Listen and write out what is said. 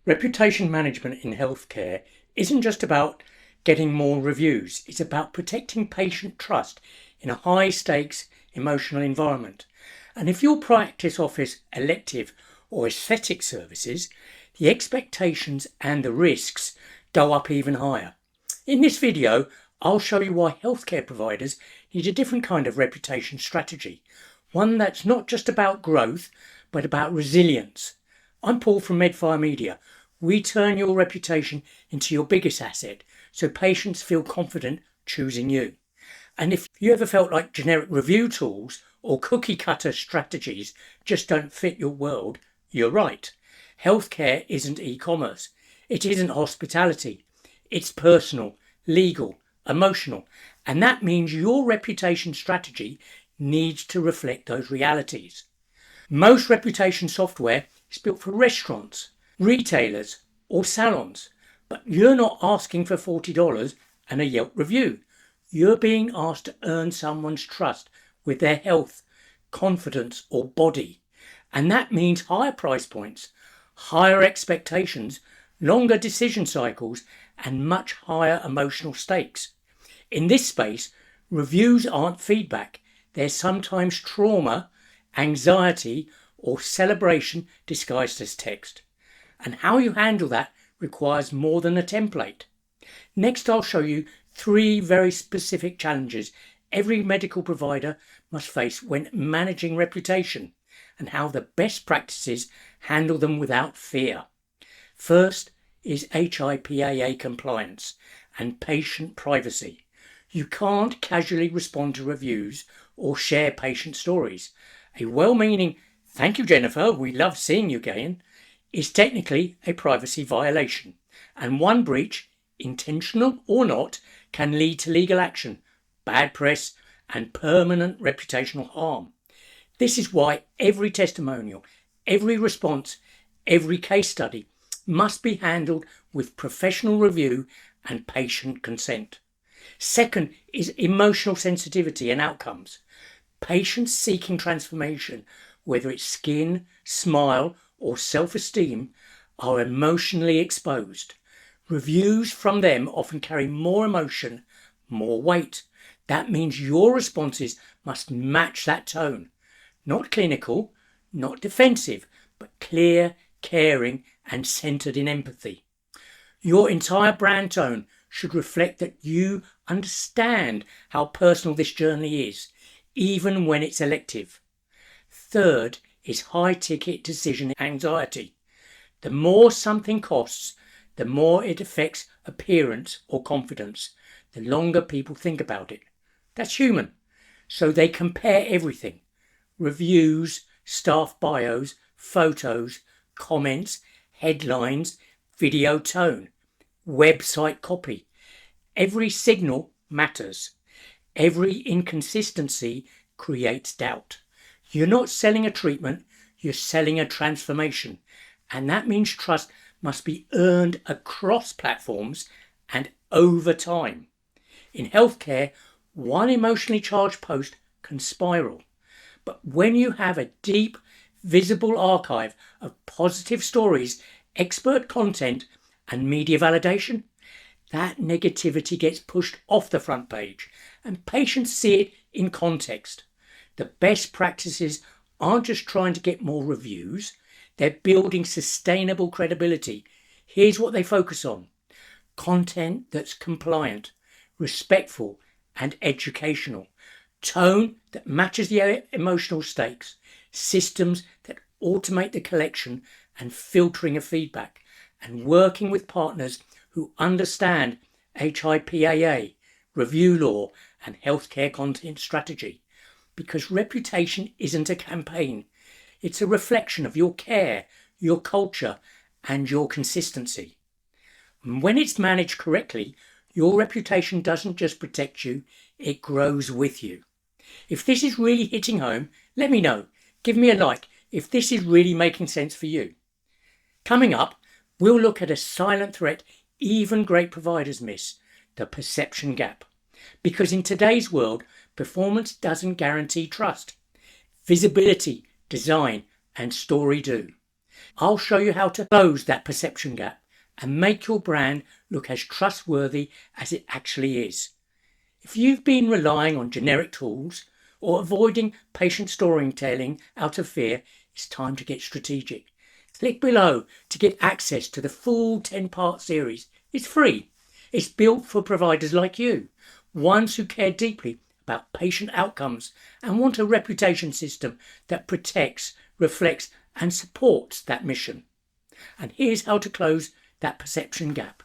Reputation management in healthcare isn't just about getting more reviews, it's about protecting patient trust in a high stakes emotional environment. And if your practice offers elective or aesthetic services, the expectations and the risks go up even higher. In this video, I'll show you why healthcare providers need a different kind of reputation strategy, one that's not just about growth, but about resilience. I'm Paul from Medfire Media. We turn your reputation into your biggest asset, so patients feel confident choosing you. And if you ever felt like generic review tools or cookie cutter strategies just don't fit your world, you're right. Healthcare isn't e-commerce. It isn't hospitality. It's personal, legal, emotional. And that means your reputation strategy needs to reflect those realities. Most reputation software is built for restaurants, retailers or salons, but you're not asking for $40 and a Yelp review. You're being asked to earn someone's trust with their health, confidence or body. And that means higher price points, higher expectations, longer decision cycles and much higher emotional stakes. In this space, reviews aren't feedback. They're sometimes trauma, anxiety or celebration disguised as text. And how you handle that requires more than a template. Next, I'll show you 3 very specific challenges every medical provider must face when managing reputation and how the best practices handle them without fear. First is HIPAA compliance and patient privacy. You can't casually respond to reviews or share patient stories. A well-meaning "Thank you, Jennifer, we love seeing you again" is technically a privacy violation, and one breach, intentional or not, can lead to legal action, bad press and permanent reputational harm. This is why every testimonial, every response, every case study must be handled with professional review and patient consent. Second is emotional sensitivity and outcomes. Patients seeking transformation, whether it's skin, smile or self-esteem, are emotionally exposed. Reviews from them often carry more emotion, more weight. That means your responses must match that tone. Not clinical, not defensive, but clear, caring and centered in empathy. Your entire brand tone should reflect that you understand how personal this journey is, even when it's elective. Third is high-ticket decision anxiety. The more something costs, the more it affects appearance or confidence, the longer people think about it. That's human. So they compare everything: reviews, staff bios, photos, comments, headlines, video tone, website copy. Every signal matters. Every inconsistency creates doubt. You're not selling a treatment, you're selling a transformation. And that means trust must be earned across platforms and over time. In healthcare, one emotionally charged post can spiral. But when you have a deep, visible archive of positive stories, expert content and media validation, that negativity gets pushed off the front page and patients see it in context. The best practices aren't just trying to get more reviews, they're building sustainable credibility. Here's what they focus on: content that's compliant, respectful and educational, tone that matches the emotional stakes, systems that automate the collection and filtering of feedback, and working with partners who understand HIPAA, review law and healthcare content strategy. Because reputation isn't a campaign, it's a reflection of your care, your culture and your consistency. And when it's managed correctly, your reputation doesn't just protect you, it grows with you. If this is really hitting home, let me know. Give me a like if this is really making sense for you. Coming up, we'll look at a silent threat even great providers miss: the perception gap. Because in today's world, performance doesn't guarantee trust. Visibility, design and story do. I'll show you how to close that perception gap and make your brand look as trustworthy as it actually is. If you've been relying on generic tools or avoiding patient storytelling out of fear, it's time to get strategic. Click below to get access to the full 10-part series. It's free. It's built for providers like you, ones who care deeply about patient outcomes and want a reputation system that protects, reflects and supports that mission. And here's how to close that perception gap.